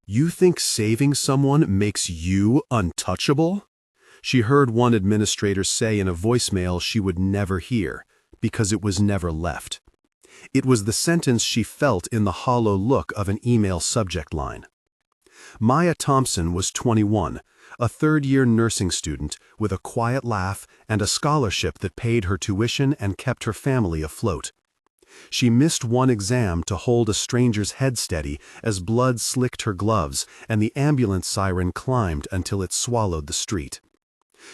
You think saving someone makes you untouchable? She heard one administrator say in a voicemail she would never hear, because it was never left. It was the sentence she felt in the hollow look of an email subject line. Maya Thompson was 21, a third-year nursing student with a quiet laugh and a scholarship that paid her tuition and kept her family afloat. She missed one exam to hold a stranger's head steady as blood slicked her gloves and the ambulance siren climbed until it swallowed the street.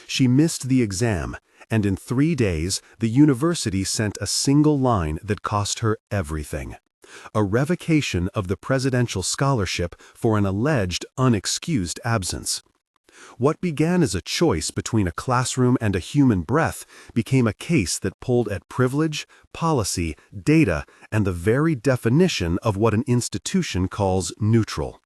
She missed the exam, and in 3 days the university sent a single line that cost her everything: a revocation of the presidential scholarship for an alleged unexcused absence. What began as a choice between a classroom and a human breath became a case that pulled at privilege, policy, data, and the very definition of what an institution calls neutral.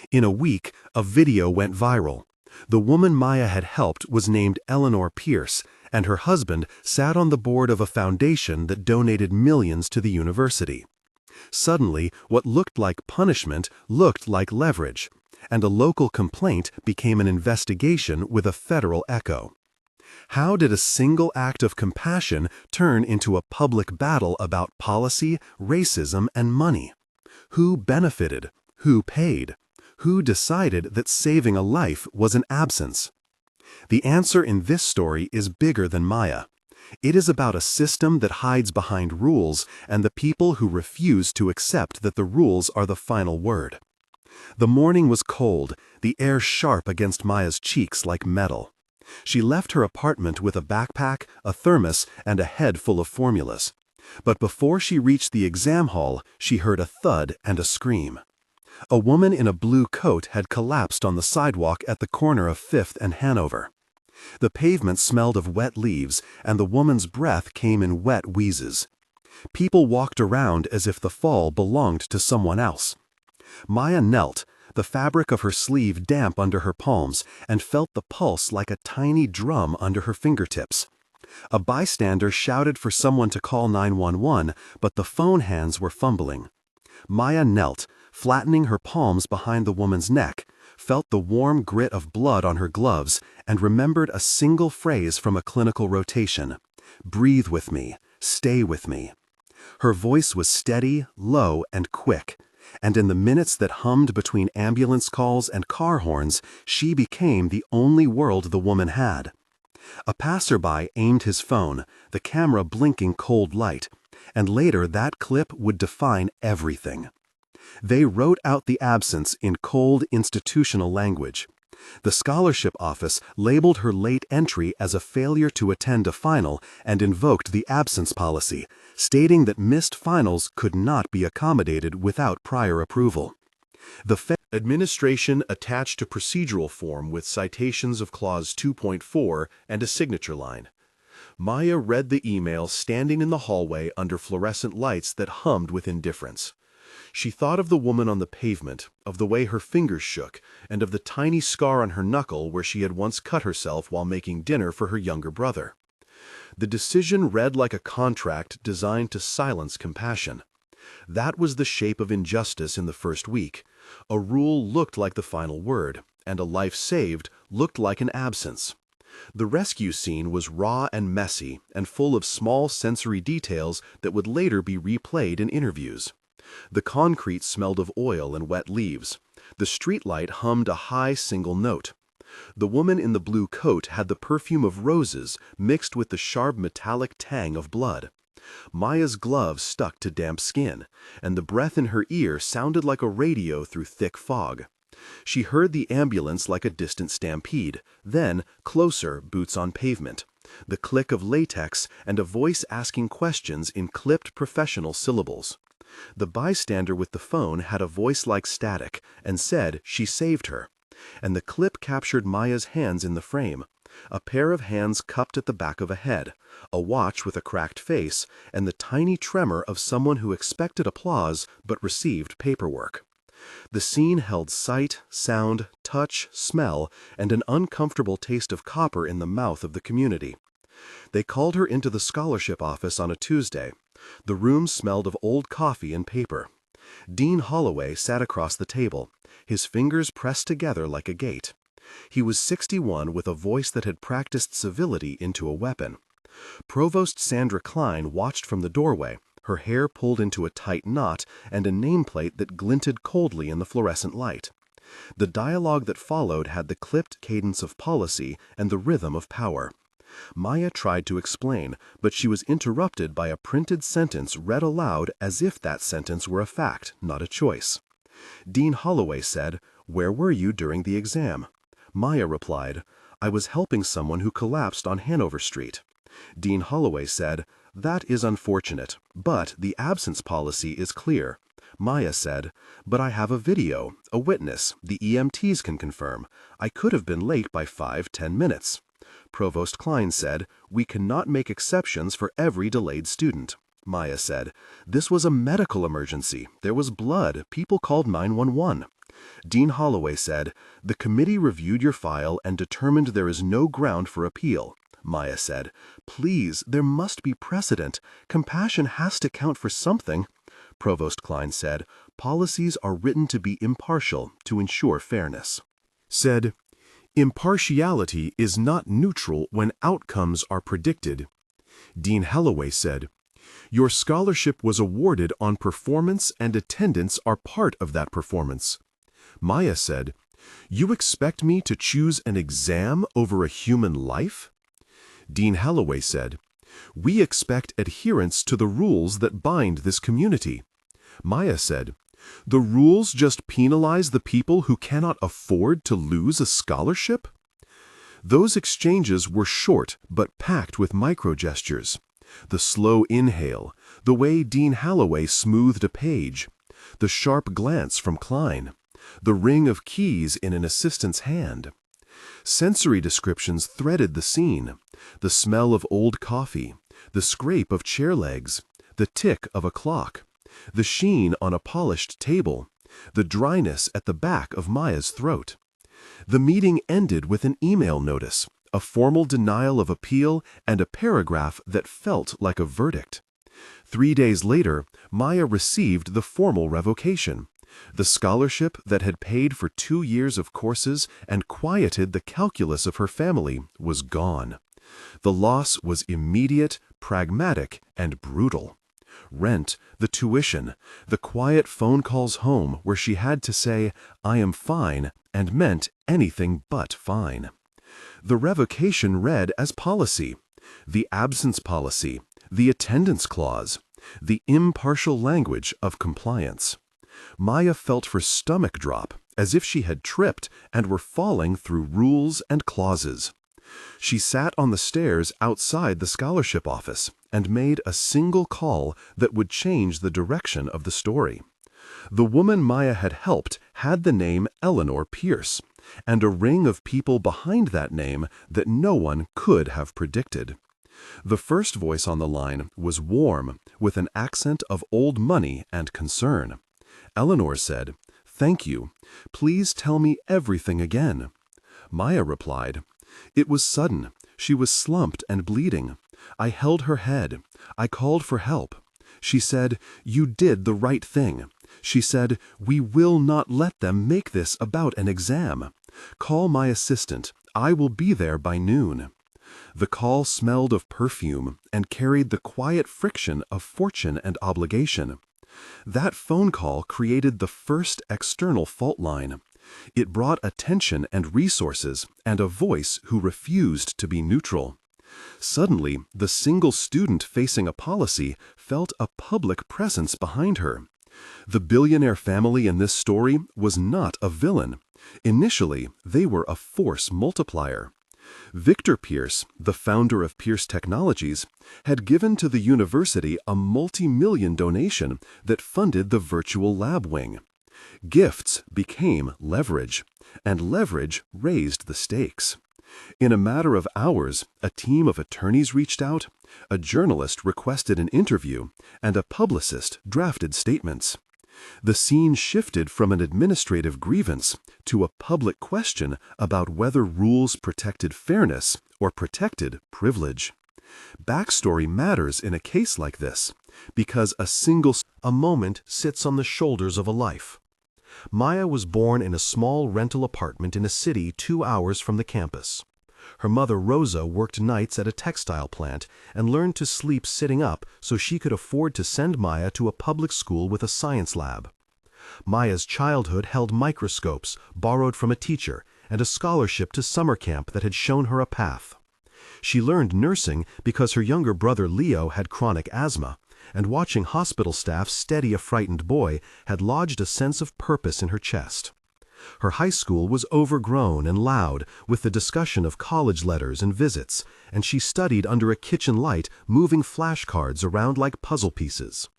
In a week, a video went viral. The woman Maya had helped was named Eleanor Pierce, and her husband sat on the board of a foundation that donated millions to the university. Suddenly, what looked like punishment looked like leverage, and a local complaint became an investigation with a federal echo. How did a single act of compassion turn into a public battle about policy, racism, and money? Who benefited? Who paid? Who decided that saving a life was an absence? The answer in this story is bigger than Maya. It is about a system that hides behind rules and the people who refuse to accept that the rules are the final word. The morning was cold, the air sharp against Maya's cheeks like metal. She left her apartment with a backpack, a thermos, and a head full of formulas. But before she reached the exam hall, she heard a thud and a scream. A woman in a blue coat had collapsed on the sidewalk at the corner of 5th and Hanover. The pavement smelled of wet leaves, and the woman's breath came in wet wheezes. People walked around as if the fall belonged to someone else. Maya knelt, the fabric of her sleeve damp under her palms, and felt the pulse like a tiny drum under her fingertips. A bystander shouted for someone to call 911, but the phone hands were fumbling. Maya knelt, flattening her palms behind the woman's neck, felt the warm grit of blood on her gloves, and remembered a single phrase from a clinical rotation: "Breathe with me, stay with me." Her voice was steady, low, and quick, and in the minutes that hummed between ambulance calls and car horns, she became the only world the woman had. A passerby aimed his phone, the camera blinking cold light, and later that clip would define everything. They wrote out the absence in cold institutional language. The scholarship office labeled her late entry as a failure to attend a final and invoked the absence policy, stating that missed finals could not be accommodated without prior approval. The administration attached a procedural form with citations of Clause 2.4 and a signature line. Maya read the email standing in the hallway under fluorescent lights that hummed with indifference. She thought of the woman on the pavement, of the way her fingers shook, and of the tiny scar on her knuckle where she had once cut herself while making dinner for her younger brother. The decision read like a contract designed to silence compassion. That was the shape of injustice in the first week. A rule looked like the final word, and a life saved looked like an absence. The rescue scene was raw and messy and full of small sensory details that would later be replayed in interviews. The concrete smelled of oil and wet leaves. The streetlight hummed a high single note. The woman in the blue coat had the perfume of roses mixed with the sharp metallic tang of blood. Maya's gloves stuck to damp skin, and the breath in her ear sounded like a radio through thick fog. She heard the ambulance like a distant stampede, then, closer, boots on pavement, the click of latex, and a voice asking questions in clipped professional syllables. The bystander with the phone had a voice like static and said she saved her, and the clip captured Maya's hands in the frame, a pair of hands cupped at the back of a head, a watch with a cracked face, and the tiny tremor of someone who expected applause but received paperwork. The scene held sight, sound, touch, smell, and an uncomfortable taste of copper in the mouth of the community. They called her into the scholarship office on a Tuesday. The room smelled of old coffee and paper. Dean Holloway sat across the table, his fingers pressed together like a gate. He was 61 with a voice that had practiced civility into a weapon. Provost Sandra Klein watched from the doorway, her hair pulled into a tight knot and a nameplate that glinted coldly in the fluorescent light. The dialogue that followed had the clipped cadence of policy and the rhythm of power. Maya tried to explain, but she was interrupted by a printed sentence read aloud as if that sentence were a fact, not a choice. Dean Holloway said, "Where were you during the exam?" Maya replied, "I was helping someone who collapsed on Hanover Street." Dean Holloway said, "That is unfortunate, but the absence policy is clear." Maya said, "But I have a video, a witness, the EMTs can confirm. I could have been late by 5-10 minutes. Provost Klein said, "We cannot make exceptions for every delayed student." Maya said, "This was a medical emergency. There was blood. People called 911. Dean Holloway said, "The committee reviewed your file and determined there is no ground for appeal." Maya said, "Please, there must be precedent. Compassion has to count for something." Provost Klein said, "Policies are written to be impartial, to ensure fairness." Said, "Impartiality is not neutral when outcomes are predicted." Dean Holloway said, "Your scholarship was awarded on performance and attendance are part of that performance." Maya said, "You expect me to choose an exam over a human life?" Dean Holloway said, "We expect adherence to the rules that bind this community." Maya said, "The rules just penalize the people who cannot afford to lose a scholarship?" Those exchanges were short but packed with micro-gestures. The slow inhale, the way Dean Holloway smoothed a page, the sharp glance from Klein, the ring of keys in an assistant's hand. Sensory descriptions threaded the scene, the smell of old coffee, the scrape of chair legs, the tick of a clock, the sheen on a polished table, the dryness at the back of Maya's throat. The meeting ended with an email notice, a formal denial of appeal, and a paragraph that felt like a verdict. 3 days later, Maya received the formal revocation. The scholarship that had paid for 2 years of courses and quieted the calculus of her family was gone. The loss was immediate, pragmatic, and brutal. Rent, the tuition, the quiet phone calls home where she had to say, "I am fine," and meant anything but fine. The revocation read as policy, the absence policy, the attendance clause, the impartial language of compliance. Maya felt her stomach drop, as if she had tripped and were falling through rules and clauses. She sat on the stairs outside the scholarship office and made a single call that would change the direction of the story. The woman Maya had helped had the name Eleanor Pierce, and a ring of people behind that name that no one could have predicted. The first voice on the line was warm, with an accent of old money and concern. Eleanor said, "Thank you. Please tell me everything again." Maya replied, "It was sudden. She was slumped and bleeding. I held her head. I called for help. She said, 'You did the right thing.' She said, 'We will not let them make this about an exam. Call my assistant. I will be there by noon.' The call smelled of perfume and carried the quiet friction of fortune and obligation. That phone call created the first external fault line. It brought attention and resources and a voice who refused to be neutral. Suddenly, the single student facing a policy felt a public presence behind her. The billionaire family in this story was not a villain. Initially, they were a force multiplier. Victor Pierce, the founder of Pierce Technologies, had given to the university a multi-million donation that funded the virtual lab wing. Gifts became leverage, and leverage raised the stakes. In a matter of hours, a team of attorneys reached out, a journalist requested an interview, and a publicist drafted statements. The scene shifted from an administrative grievance to a public question about whether rules protected fairness or protected privilege. Backstory matters in a case like this, because a single A moment sits on the shoulders of a life. Maya was born in a small rental apartment in a city 2 hours from the campus. Her mother Rosa worked nights at a textile plant and learned to sleep sitting up so she could afford to send Maya to a public school with a science lab. Maya's childhood held microscopes borrowed from a teacher and a scholarship to summer camp that had shown her a path. She learned nursing because her younger brother Leo had chronic asthma, and watching hospital staff steady a frightened boy had lodged a sense of purpose in her chest. Her high school was overgrown and loud with the discussion of college letters and visits, and she studied under a kitchen light, moving flashcards around like puzzle pieces.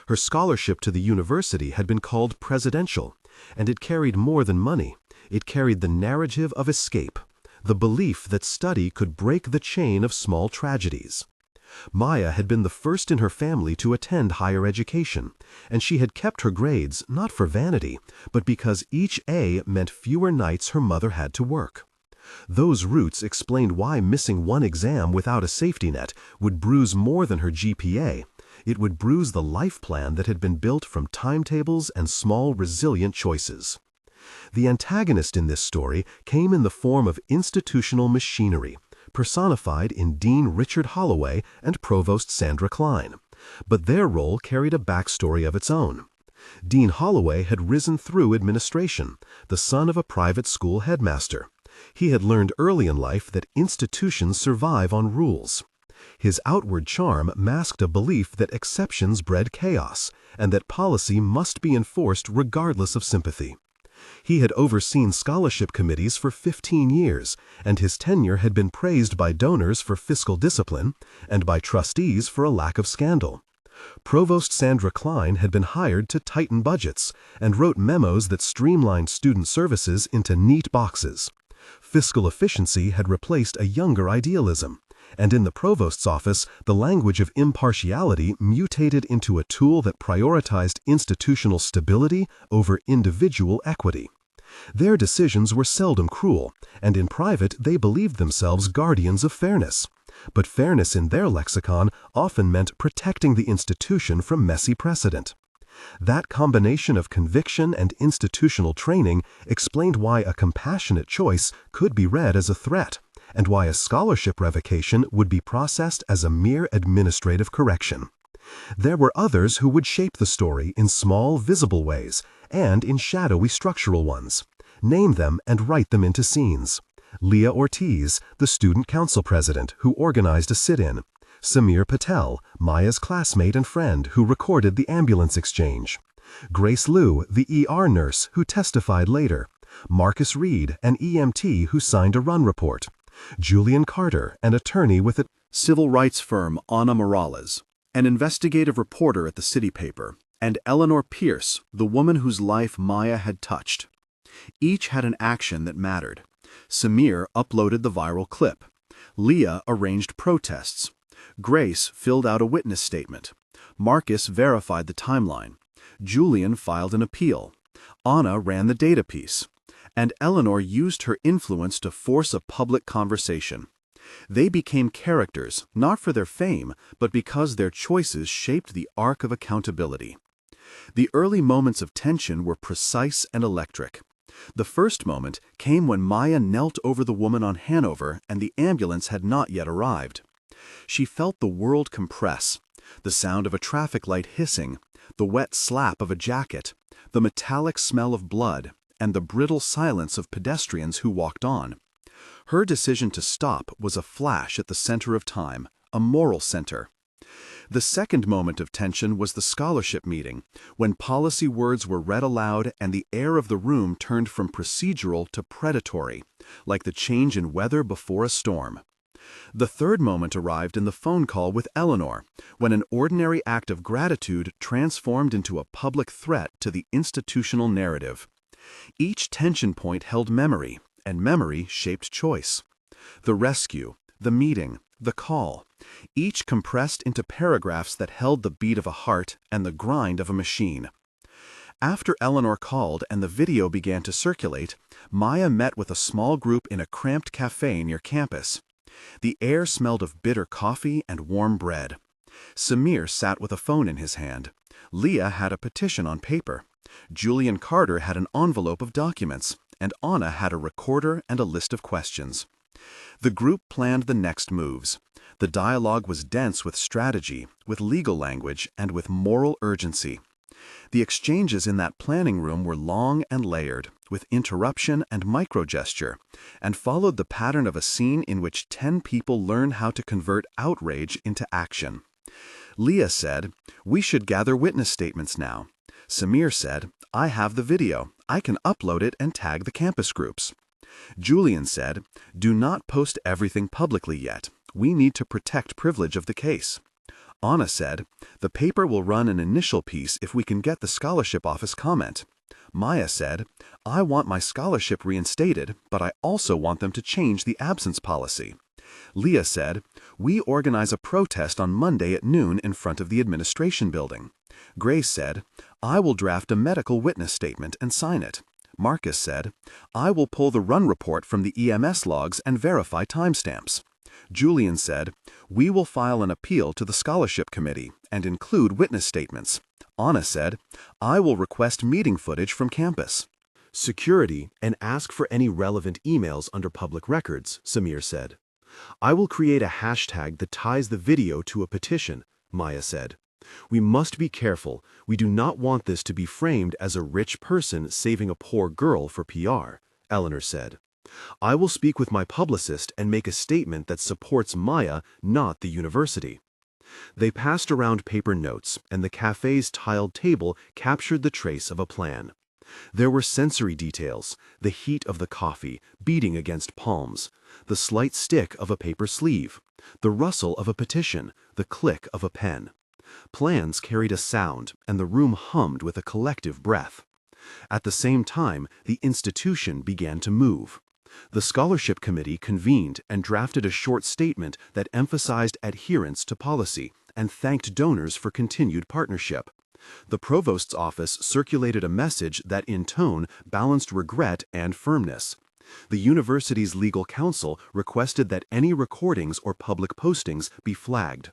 Her scholarship to the university had been called presidential, and it carried more than money. It carried the narrative of escape, the belief that study could break the chain of small tragedies. Maya had been the first in her family to attend higher education, and she had kept her grades not for vanity, but because each A meant fewer nights her mother had to work. Those roots explained why missing one exam without a safety net would bruise more than her GPA. It would bruise the life plan that had been built from timetables and small, resilient choices. The antagonist in this story came in the form of institutional machinery, personified in Dean Richard Holloway and Provost Sandra Klein, but their role carried a backstory of its own. Dean Holloway had risen through administration, the son of a private school headmaster. He had learned early in life that institutions survive on rules. His outward charm masked a belief that exceptions bred chaos, and that policy must be enforced regardless of sympathy. He had overseen scholarship committees for 15 years, and his tenure had been praised by donors for fiscal discipline and by trustees for a lack of scandal. Provost Sandra Klein had been hired to tighten budgets and wrote memos that streamlined student services into neat boxes. Fiscal efficiency had replaced a younger idealism, and in the provost's office, the language of impartiality mutated into a tool that prioritized institutional stability over individual equity. Their decisions were seldom cruel, and in private they believed themselves guardians of fairness. But fairness in their lexicon often meant protecting the institution from messy precedent. That combination of conviction and institutional training explained why a compassionate choice could be read as a threat, and why a scholarship revocation would be processed as a mere administrative correction. There were others who would shape the story in small, visible ways, and in shadowy structural ones. Name them and write them into scenes. Leah Ortiz, the student council president who organized a sit-in. Samir Patel, Maya's classmate and friend who recorded the ambulance exchange. Grace Liu, the ER nurse who testified later. Marcus Reed, an EMT who signed a run report. Julian Carter, an attorney with a civil rights firm, Ana Morales, an investigative reporter at the city paper, and Eleanor Pierce, the woman whose life Maya had touched. Each had an action that mattered. Samir uploaded the viral clip. Leah arranged protests. Grace filled out a witness statement. Marcus verified the timeline. Julian filed an appeal. Anna ran the data piece. And Eleanor used her influence to force a public conversation. They became characters, not for their fame, but because their choices shaped the arc of accountability. The early moments of tension were precise and electric. The first moment came when Maya knelt over the woman on Hanover and the ambulance had not yet arrived. She felt the world compress, the sound of a traffic light hissing, the wet slap of a jacket, the metallic smell of blood, and the brittle silence of pedestrians who walked on. Her decision to stop was a flash at the center of time, a moral center. The second moment of tension was the scholarship meeting, when policy words were read aloud and the air of the room turned from procedural to predatory, like the change in weather before a storm. The third moment arrived in the phone call with Eleanor, when an ordinary act of gratitude transformed into a public threat to the institutional narrative. Each tension point held memory, and memory shaped choice. The rescue, the meeting, the call, each compressed into paragraphs that held the beat of a heart and the grind of a machine. After Eleanor called and the video began to circulate, Maya met with a small group in a cramped cafe near campus. The air smelled of bitter coffee and warm bread. Samir sat with a phone in his hand. Leah had a petition on paper. Julian Carter had an envelope of documents, and Anna had a recorder and a list of questions. The group planned the next moves. The dialogue was dense with strategy, with legal language, and with moral urgency. The exchanges in that planning room were long and layered, with interruption and microgesture, and followed the pattern of a scene in which 10 people learn how to convert outrage into action. Leah said, "We should gather witness statements now." Samir said, "I have the video. I can upload it and tag the campus groups." Julian said, "Do not post everything publicly yet. We need to protect privilege of the case." Anna said, "The paper will run an initial piece if we can get the scholarship office comment." Maya said, "I want my scholarship reinstated, but I also want them to change the absence policy." Leah said, "We organize a protest on Monday at noon in front of the administration building." Grace said, "I will draft a medical witness statement and sign it." Marcus said, "I will pull the run report from the EMS logs and verify timestamps." Julian said, "We will file an appeal to the scholarship committee and include witness statements." Anna said, "I will request meeting footage from campus." Security and ask for any relevant emails under public records, Samir said. "I will create a hashtag that ties the video to a petition," Maya said. "We must be careful. We do not want this to be framed as a rich person saving a poor girl for PR," Eleanor said. "I will speak with my publicist and make a statement that supports Maya, not the university." They passed around paper notes, and the cafe's tiled table captured the trace of a plan. There were sensory details, the heat of the coffee, beating against palms, the slight stick of a paper sleeve, the rustle of a petition, the click of a pen. Plans carried a sound, and the room hummed with a collective breath. At the same time, the institution began to move. The scholarship committee convened and drafted a short statement that emphasized adherence to policy and thanked donors for continued partnership. The provost's office circulated a message that in tone balanced regret and firmness. The university's legal counsel requested that any recordings or public postings be flagged.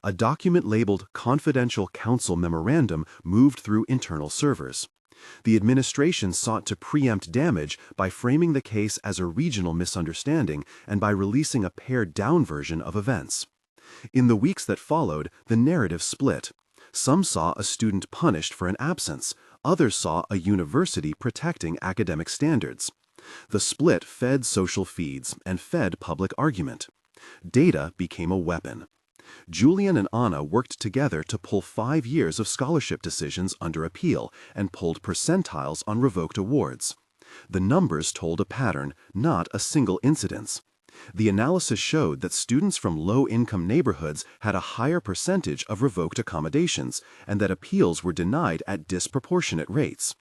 A document labeled Confidential Counsel Memorandum moved through internal servers. The administration sought to preempt damage by framing the case as a regional misunderstanding and by releasing a pared-down version of events. In the weeks that followed, the narrative split. Some saw a student punished for an absence. Others saw a university protecting academic standards. The split fed social feeds and fed public argument. Data became a weapon. Julian and Anna worked together to pull 5 years of scholarship decisions under appeal and pulled percentiles on revoked awards. The numbers told a pattern, not a single incidence. The analysis showed that students from low-income neighborhoods had a higher percentage of revoked accommodations and that appeals were denied at disproportionate rates.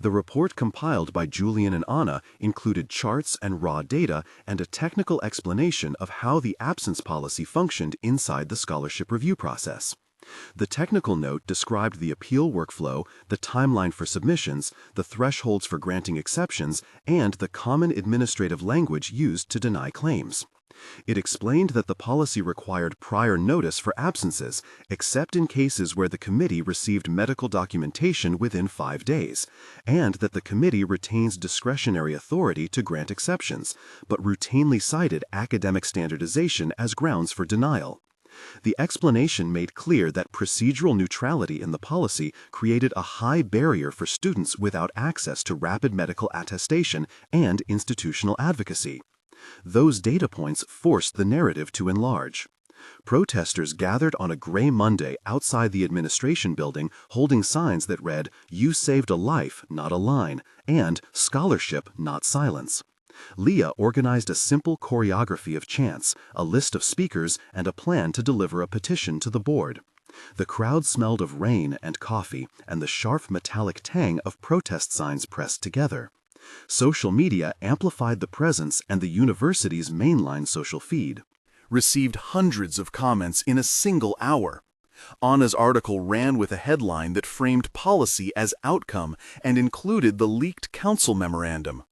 The report compiled by Julian and Anna included charts and raw data and a technical explanation of how the absence policy functioned inside the scholarship review process. The technical note described the appeal workflow, the timeline for submissions, the thresholds for granting exceptions, and the common administrative language used to deny claims. It explained that the policy required prior notice for absences, except in cases where the committee received medical documentation within 5 days, and that the committee retains discretionary authority to grant exceptions, but routinely cited academic standardization as grounds for denial. The explanation made clear that procedural neutrality in the policy created a high barrier for students without access to rapid medical attestation and institutional advocacy. Those data points forced the narrative to enlarge. Protesters gathered on a gray Monday outside the administration building holding signs that read, "You saved a life, not a line," and "Scholarship, not silence." Leah organized a simple choreography of chants, a list of speakers, and a plan to deliver a petition to the board. The crowd smelled of rain and coffee and the sharp metallic tang of protest signs pressed together. Social media amplified the presence, and the university's mainline social feed received hundreds of comments in a single hour. Anna's article ran with a headline that framed policy as outcome and included the leaked council memorandum.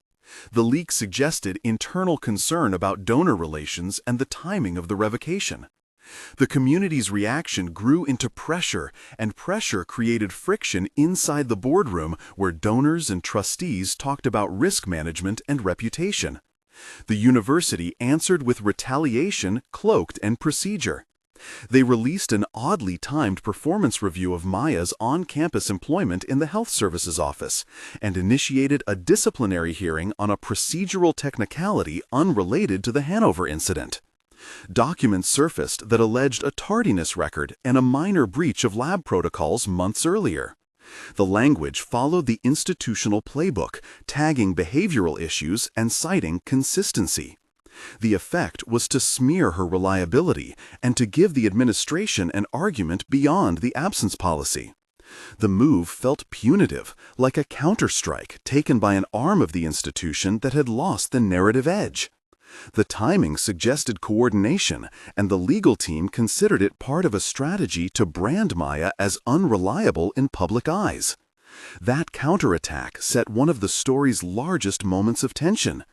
The leak suggested internal concern about donor relations and the timing of the revocation. The community's reaction grew into pressure, and pressure created friction inside the boardroom where donors and trustees talked about risk management and reputation. The university answered with retaliation cloaked in procedure. They released an oddly timed performance review of Maya's on-campus employment in the health services office and initiated a disciplinary hearing on a procedural technicality unrelated to the Hanover incident. Documents surfaced that alleged a tardiness record and a minor breach of lab protocols months earlier. The language followed the institutional playbook, tagging behavioral issues and citing consistency. The effect was to smear her reliability and to give the administration an argument beyond the absence policy. The move felt punitive, like a counterstrike taken by an arm of the institution that had lost the narrative edge. The timing suggested coordination, and the legal team considered it part of a strategy to brand Maya as unreliable in public eyes. That counterattack set one of the story's largest moments of tension.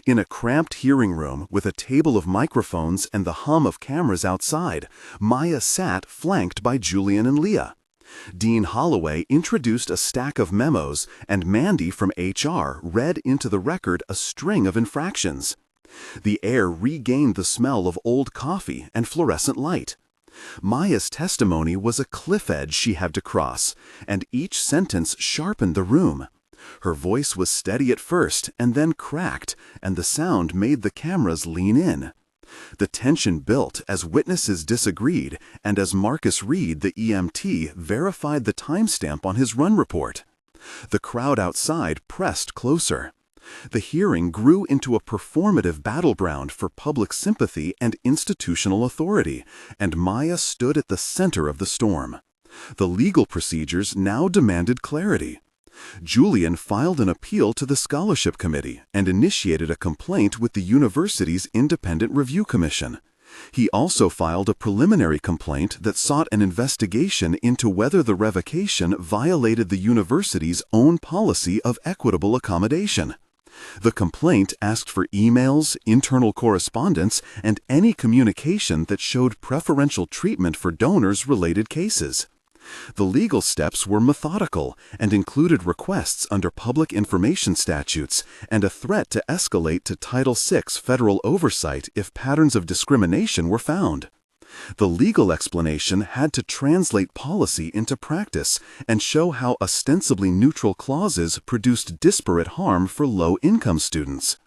In a cramped hearing room with a table of microphones and the hum of cameras outside, Maya sat flanked by Julian and Leah. Dean Holloway introduced a stack of memos, and Mandy from HR read into the record a string of infractions. The air regained the smell of old coffee and fluorescent light. Maya's testimony was a cliff edge she had to cross, and each sentence sharpened the room. Her voice was steady at first and then cracked, and the sound made the cameras lean in. The tension built as witnesses disagreed and as Marcus Reed, the EMT, verified the timestamp on his run report. The crowd outside pressed closer. The hearing grew into a performative battleground for public sympathy and institutional authority, and Maya stood at the center of the storm. The legal procedures now demanded clarity. Julian filed an appeal to the Scholarship Committee and initiated a complaint with the university's Independent Review Commission. He also filed a preliminary complaint that sought an investigation into whether the revocation violated the university's own policy of equitable accommodation. The complaint asked for emails, internal correspondence, and any communication that showed preferential treatment for donors-related cases. The legal steps were methodical and included requests under public information statutes and a threat to escalate to Title VI federal oversight if patterns of discrimination were found. The legal explanation had to translate policy into practice and show how ostensibly neutral clauses produced disparate harm for low-income students.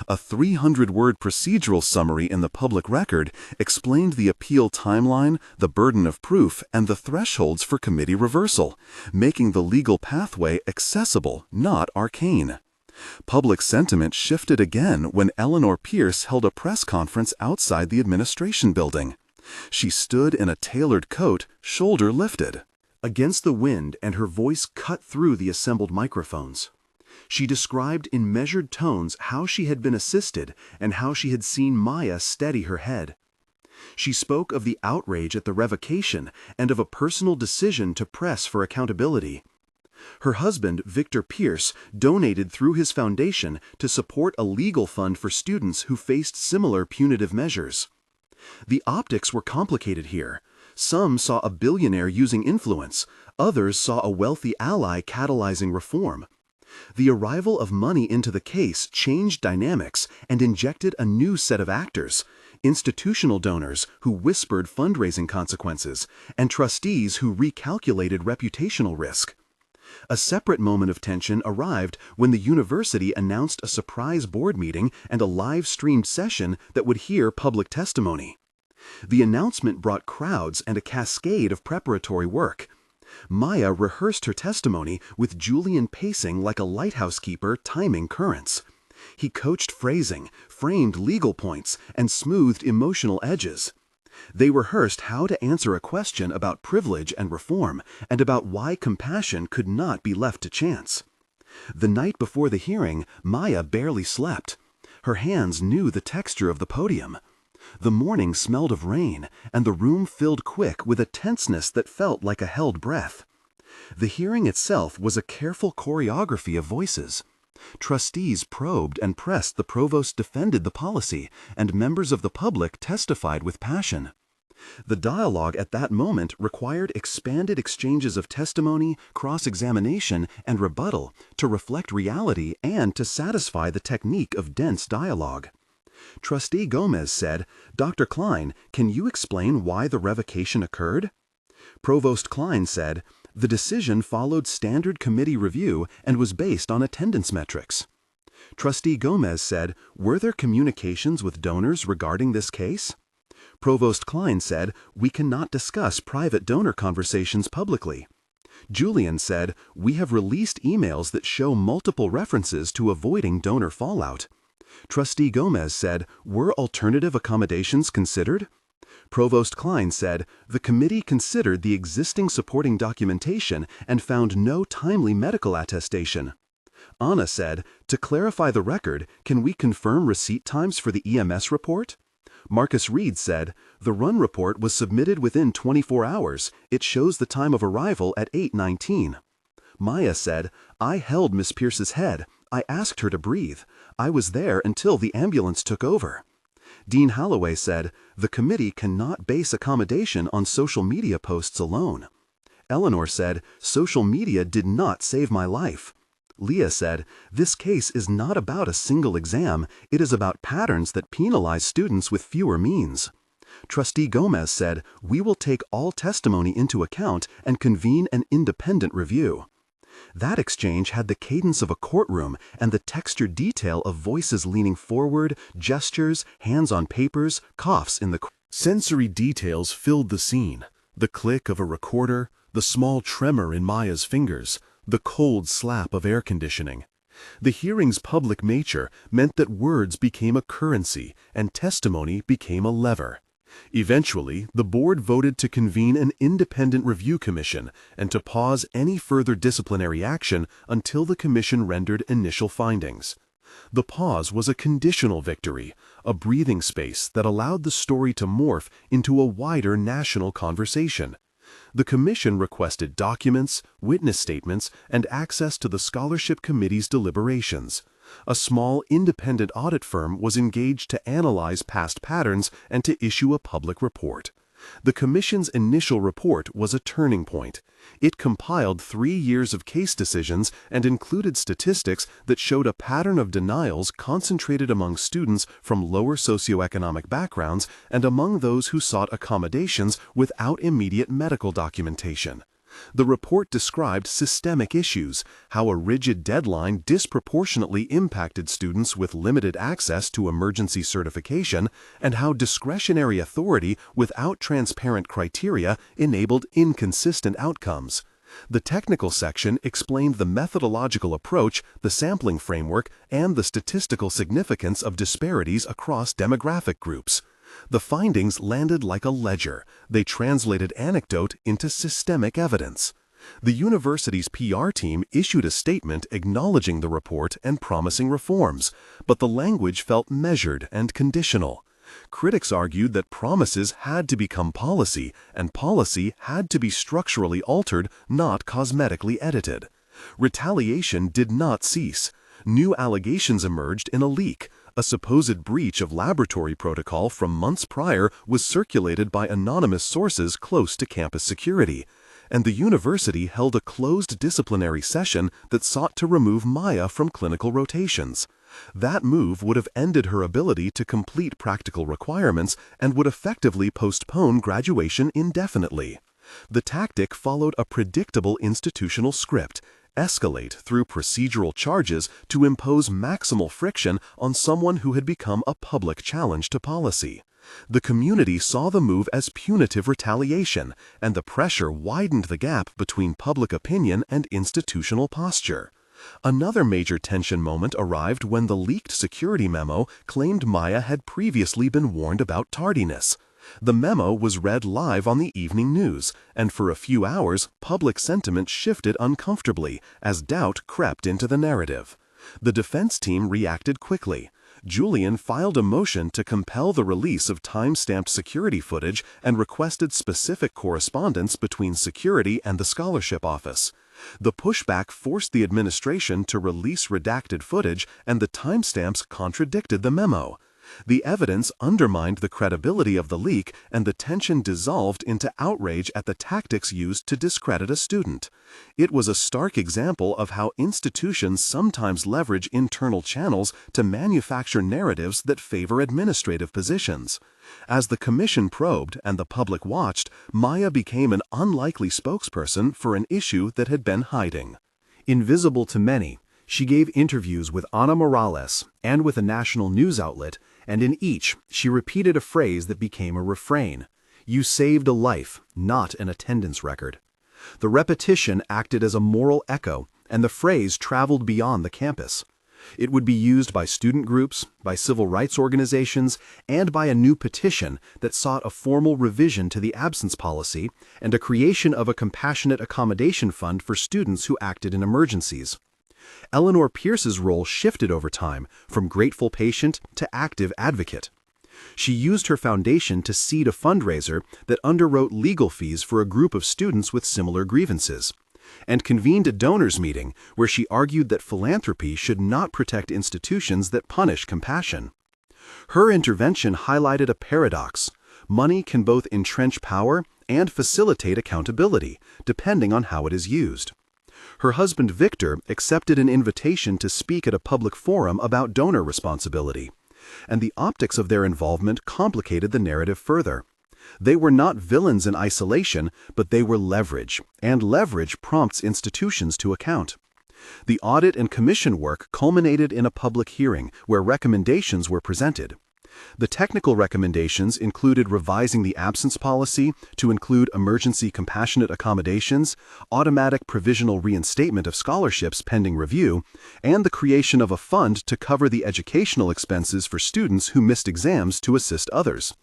A 300-word procedural summary in the public record explained the appeal timeline, the burden of proof, and the thresholds for committee reversal, making the legal pathway accessible, not arcane. Public sentiment shifted again when Eleanor Pierce held a press conference outside the administration building. She stood in a tailored coat, shoulder lifted, against the wind, and her voice cut through the assembled microphones. She described in measured tones how she had been assisted and how she had seen Maya steady her head. She spoke of the outrage at the revocation and of a personal decision to press for accountability. Her husband, Victor Pierce, donated through his foundation to support a legal fund for students who faced similar punitive measures. The optics were complicated here. Some saw a billionaire using influence, others saw a wealthy ally catalyzing reform. The arrival of money into the case changed dynamics and injected a new set of actors: institutional donors who whispered fundraising consequences, and trustees who recalculated reputational risk. A separate moment of tension arrived when the university announced a surprise board meeting and a live-streamed session that would hear public testimony. The announcement brought crowds and a cascade of preparatory work. Maya rehearsed her testimony with Julian pacing like a lighthouse keeper timing currents. He coached phrasing, framed legal points, and smoothed emotional edges. They rehearsed how to answer a question about privilege and reform, and about why compassion could not be left to chance. The night before the hearing, Maya barely slept. Her hands knew the texture of the podium. The morning smelled of rain, and the room filled quick with a tenseness that felt like a held breath. The hearing itself was a careful choreography of voices. Trustees probed and pressed, the provost defended the policy, and members of the public testified with passion. The dialogue at that moment required expanded exchanges of testimony, cross-examination, and rebuttal to reflect reality and to satisfy the technique of dense dialogue. Trustee Gomez said, "Dr. Klein, can you explain why the revocation occurred?" Provost Klein said, "The decision followed standard committee review and was based on attendance metrics." Trustee Gomez said, "Were there communications with donors regarding this case?" Provost Klein said, "We cannot discuss private donor conversations publicly." Julian said, "We have released emails that show multiple references to avoiding donor fallout." Trustee Gomez said, "Were alternative accommodations considered?" Provost Klein said, "The committee considered the existing supporting documentation and found no timely medical attestation." Anna said, "To clarify the record, can we confirm receipt times for the EMS report?" Marcus Reed said, "The run report was submitted within 24 hours. It shows the time of arrival at 8:19. Maya said, "I held Miss Pierce's head. I asked her to breathe. I was there until the ambulance took over." Dean Holloway said, "The committee cannot base accommodation on social media posts alone." Eleanor said, "Social media did not save my life." Leah said, "This case is not about a single exam, it is about patterns that penalize students with fewer means." Trustee Gomez said, "We will take all testimony into account and convene an independent review." That exchange had the cadence of a courtroom and the textured detail of voices leaning forward, gestures, hands on papers, coughs in the Sensory details filled the scene. The click of a recorder, the small tremor in Maya's fingers, the cold slap of air conditioning. The hearing's public nature meant that words became a currency and testimony became a lever. Eventually, the board voted to convene an independent review commission and to pause any further disciplinary action until the commission rendered initial findings. The pause was a conditional victory, a breathing space that allowed the story to morph into a wider national conversation. The commission requested documents, witness statements, and access to the scholarship committee's deliberations. A small independent audit firm was engaged to analyze past patterns and to issue a public report. The commission's initial report was a turning point. It compiled 3 years of case decisions and included statistics that showed a pattern of denials concentrated among students from lower socioeconomic backgrounds and among those who sought accommodations without immediate medical documentation. The report described systemic issues, how a rigid deadline disproportionately impacted students with limited access to emergency certification, and how discretionary authority without transparent criteria enabled inconsistent outcomes. The technical section explained the methodological approach, the sampling framework, and the statistical significance of disparities across demographic groups. The findings landed like a ledger. They translated anecdote into systemic evidence. The university's PR team issued a statement acknowledging the report and promising reforms, but the language felt measured and conditional. Critics argued that promises had to become policy, and policy had to be structurally altered, not cosmetically edited. Retaliation did not cease. New allegations emerged in a leak. A supposed breach of laboratory protocol from months prior was circulated by anonymous sources close to campus security, and the university held a closed disciplinary session that sought to remove Maya from clinical rotations. That move would have ended her ability to complete practical requirements and would effectively postpone graduation indefinitely. The tactic followed a predictable institutional script: escalate through procedural charges to impose maximal friction on someone who had become a public challenge to policy. The community saw the move as punitive retaliation, and the pressure widened the gap between public opinion and institutional posture. Another major tension moment arrived when the leaked security memo claimed Maya had previously been warned about tardiness. The memo was read live on the evening news, and for a few hours, public sentiment shifted uncomfortably as doubt crept into the narrative. The defense team reacted quickly. Julian filed a motion to compel the release of time-stamped security footage and requested specific correspondence between security and the scholarship office. The pushback forced the administration to release redacted footage, and the timestamps contradicted the memo. The evidence undermined the credibility of the leak, and the tension dissolved into outrage at the tactics used to discredit a student. It was a stark example of how institutions sometimes leverage internal channels to manufacture narratives that favor administrative positions. As the commission probed and the public watched, Maya became an unlikely spokesperson for an issue that had been hiding. Invisible to many, she gave interviews with Ana Morales and with a national news outlet, and in each, she repeated a phrase that became a refrain. "You saved a life, not an attendance record." The repetition acted as a moral echo, and the phrase traveled beyond the campus. It would be used by student groups, by civil rights organizations, and by a new petition that sought a formal revision to the absence policy and a creation of a compassionate accommodation fund for students who acted in emergencies. Eleanor Pierce's role shifted over time from grateful patient to active advocate. She used her foundation to seed a fundraiser that underwrote legal fees for a group of students with similar grievances, and convened a donors meeting where she argued that philanthropy should not protect institutions that punish compassion. Her intervention highlighted a paradox. Money can both entrench power and facilitate accountability, depending on how it is used. Her husband Victor accepted an invitation to speak at a public forum about donor responsibility, and the optics of their involvement complicated the narrative further. They were not villains in isolation, but they were leverage, and leverage prompts institutions to account. The audit and commission work culminated in a public hearing where recommendations were presented. The technical recommendations included revising the absence policy to include emergency compassionate accommodations, automatic provisional reinstatement of scholarships pending review, and the creation of a fund to cover the educational expenses for students who missed exams to assist others.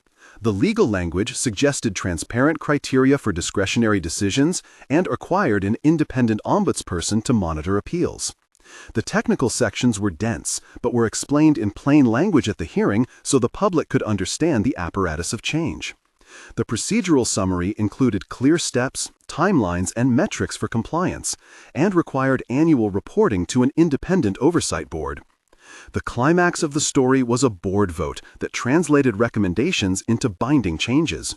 The legal language suggested transparent criteria for discretionary decisions and required an independent ombudsperson to monitor appeals. The technical sections were dense, but were explained in plain language at the hearing so the public could understand the apparatus of change. The procedural summary included clear steps, timelines, and metrics for compliance, and required annual reporting to an independent oversight board. The climax of the story was a board vote that translated recommendations into binding changes.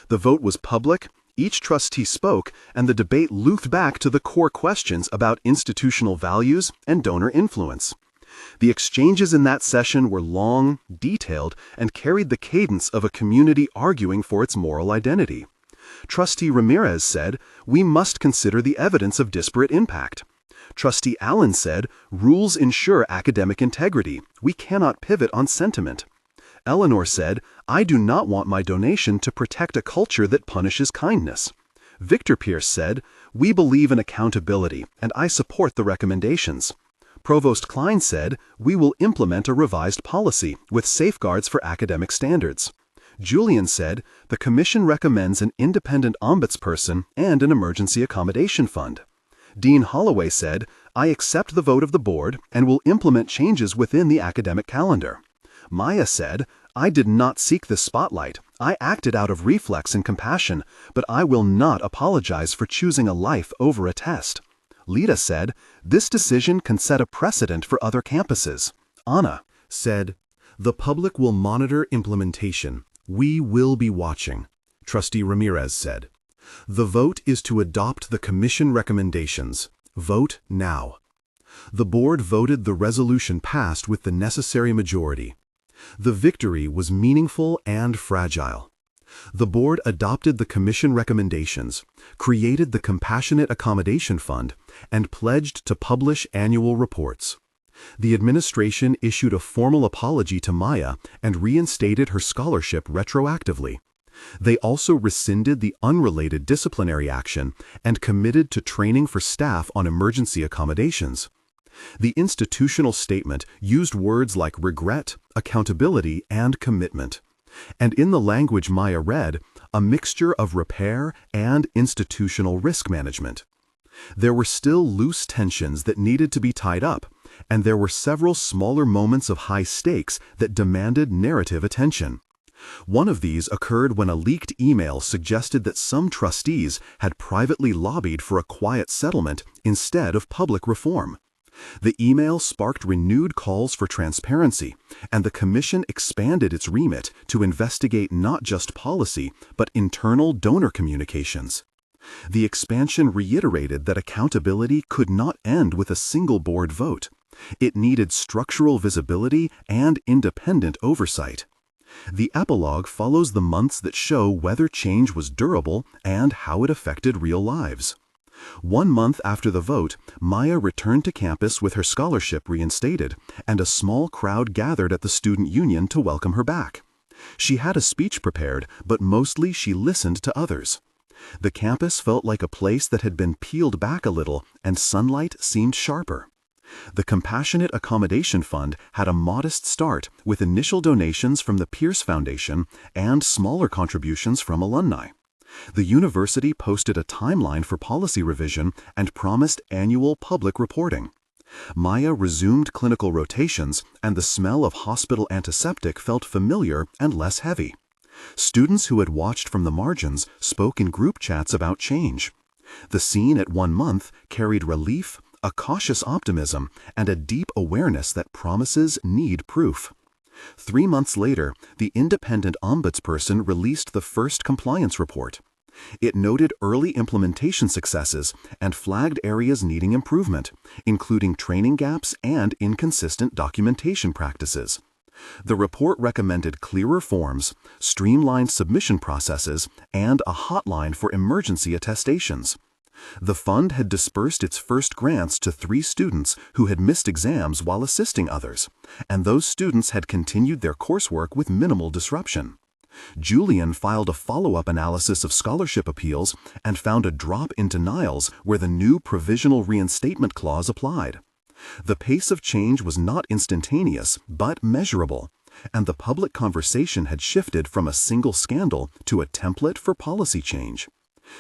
The vote was public, each trustee spoke, and the debate looped back to the core questions about institutional values and donor influence. The exchanges in that session were long, detailed, and carried the cadence of a community arguing for its moral identity. Trustee Ramirez said, "We must consider the evidence of disparate impact." Trustee Allen said, "Rules ensure academic integrity. We cannot pivot on sentiment." Eleanor said, "I do not want my donation to protect a culture that punishes kindness." Victor Pierce said, "We believe in accountability, and I support the recommendations." Provost Klein said, "We will implement a revised policy with safeguards for academic standards." Julian said, "The Commission recommends an independent ombudsperson and an emergency accommodation fund." Dean Holloway said, "I accept the vote of the board and will implement changes within the academic calendar." Maya said, "I did not seek this spotlight. I acted out of reflex and compassion, but I will not apologize for choosing a life over a test." Lita said, "This decision can set a precedent for other campuses." Ana said, "The public will monitor implementation. We will be watching." Trustee Ramirez said, "The vote is to adopt the commission recommendations. Vote now." The board voted, the resolution passed with the necessary majority. The victory was meaningful and fragile. The board adopted the commission recommendations, created the Compassionate Accommodation Fund, and pledged to publish annual reports. The administration issued a formal apology to Maya and reinstated her scholarship retroactively. They also rescinded the unrelated disciplinary action and committed to training for staff on emergency accommodations. The institutional statement used words like regret, accountability, and commitment. And in the language Maya read, a mixture of repair and institutional risk management. There were still loose tensions that needed to be tied up, and there were several smaller moments of high stakes that demanded narrative attention. One of these occurred when a leaked email suggested that some trustees had privately lobbied for a quiet settlement instead of public reform. The email sparked renewed calls for transparency, and the commission expanded its remit to investigate not just policy, but internal donor communications. The expansion reiterated that accountability could not end with a single board vote. It needed structural visibility and independent oversight. The epilogue follows the months that show whether change was durable and how it affected real lives. 1 month after the vote, Maya returned to campus with her scholarship reinstated, and a small crowd gathered at the student union to welcome her back. She had a speech prepared, but mostly she listened to others. The campus felt like a place that had been peeled back a little, and sunlight seemed sharper. The Compassionate Accommodation Fund had a modest start with initial donations from the Pierce Foundation and smaller contributions from alumni. The university posted a timeline for policy revision and promised annual public reporting. Maya resumed clinical rotations, and the smell of hospital antiseptic felt familiar and less heavy. Students who had watched from the margins spoke in group chats about change. The scene at 1 month carried relief, a cautious optimism, and a deep awareness that promises need proof. 3 months later, the independent ombudsperson released the first compliance report. It noted early implementation successes and flagged areas needing improvement, including training gaps and inconsistent documentation practices. The report recommended clearer forms, streamlined submission processes, and a hotline for emergency attestations. The fund had dispersed its first grants to 3 students who had missed exams while assisting others, and those students had continued their coursework with minimal disruption. Julian filed a follow-up analysis of scholarship appeals and found a drop in denials where the new provisional reinstatement clause applied. The pace of change was not instantaneous, but measurable, and the public conversation had shifted from a single scandal to a template for policy change.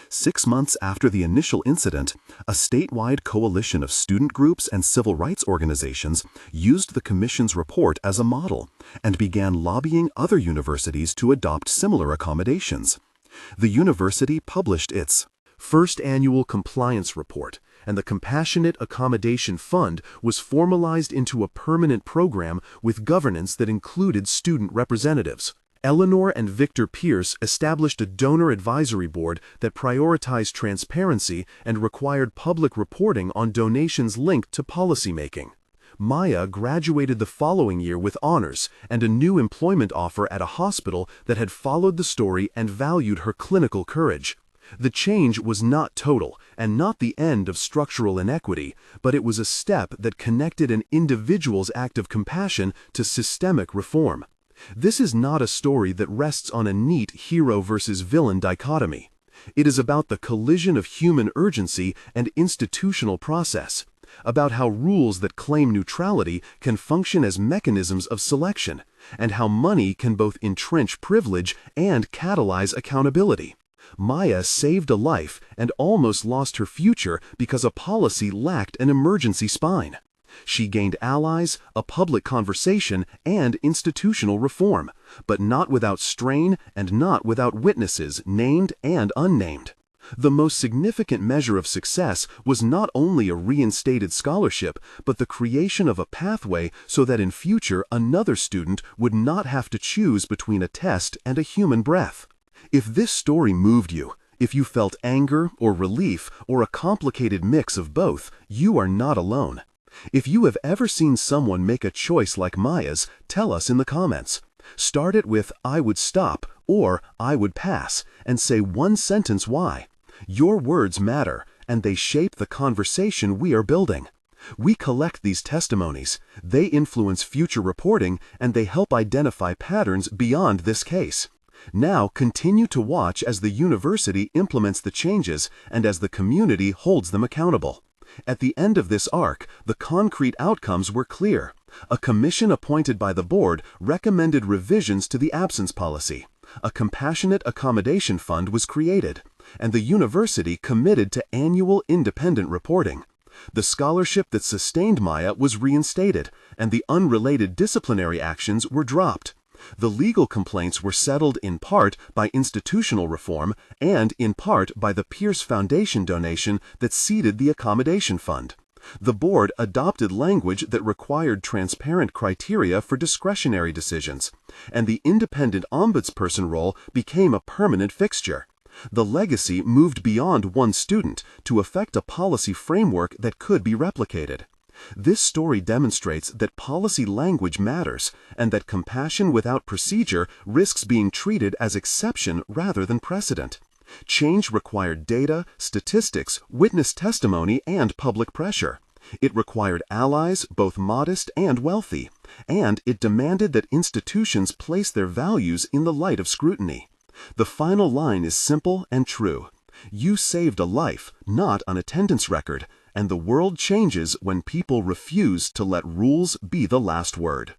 6 months after the initial incident, a statewide coalition of student groups and civil rights organizations used the Commission's report as a model and began lobbying other universities to adopt similar accommodations. The university published its first annual compliance report, and the Compassionate Accommodation Fund was formalized into a permanent program with governance that included student representatives. Eleanor and Victor Pierce established a donor advisory board that prioritized transparency and required public reporting on donations linked to policymaking. Maya graduated the following year with honors and a new employment offer at a hospital that had followed the story and valued her clinical courage. The change was not total and not the end of structural inequity, but it was a step that connected an individual's act of compassion to systemic reform. This is not a story that rests on a neat hero versus villain dichotomy. It is about the collision of human urgency and institutional process, about how rules that claim neutrality can function as mechanisms of selection, and how money can both entrench privilege and catalyze accountability. Maya saved a life and almost lost her future because a policy lacked an emergency spine. She gained allies, a public conversation, and institutional reform, but not without strain and not without witnesses, named and unnamed. The most significant measure of success was not only a reinstated scholarship, but the creation of a pathway so that in future another student would not have to choose between a test and a human breath. If this story moved you, if you felt anger or relief or a complicated mix of both, you are not alone. If you have ever seen someone make a choice like Maya's, tell us in the comments. Start it with "I would stop" or "I would pass" and say one sentence why. Your words matter, and they shape the conversation we are building. We collect these testimonies. They influence future reporting, and they help identify patterns beyond this case. Now continue to watch as the university implements the changes and as the community holds them accountable. At the end of this arc, the concrete outcomes were clear. A commission appointed by the board recommended revisions to the absence policy. A Compassionate Accommodation Fund was created, and the university committed to annual independent reporting. The scholarship that sustained Maya was reinstated, and the unrelated disciplinary actions were dropped. The legal complaints were settled in part by institutional reform and in part by the Pierce Foundation donation that seeded the accommodation fund. The board adopted language that required transparent criteria for discretionary decisions, and the independent ombudsperson role became a permanent fixture. The legacy moved beyond one student to affect a policy framework that could be replicated. This story demonstrates that policy language matters and that compassion without procedure risks being treated as exception rather than precedent. Change required data, statistics, witness testimony, and public pressure. It required allies, both modest and wealthy, and it demanded that institutions place their values in the light of scrutiny. The final line is simple and true. You saved a life, not an attendance record, and the world changes when people refuse to let rules be the last word.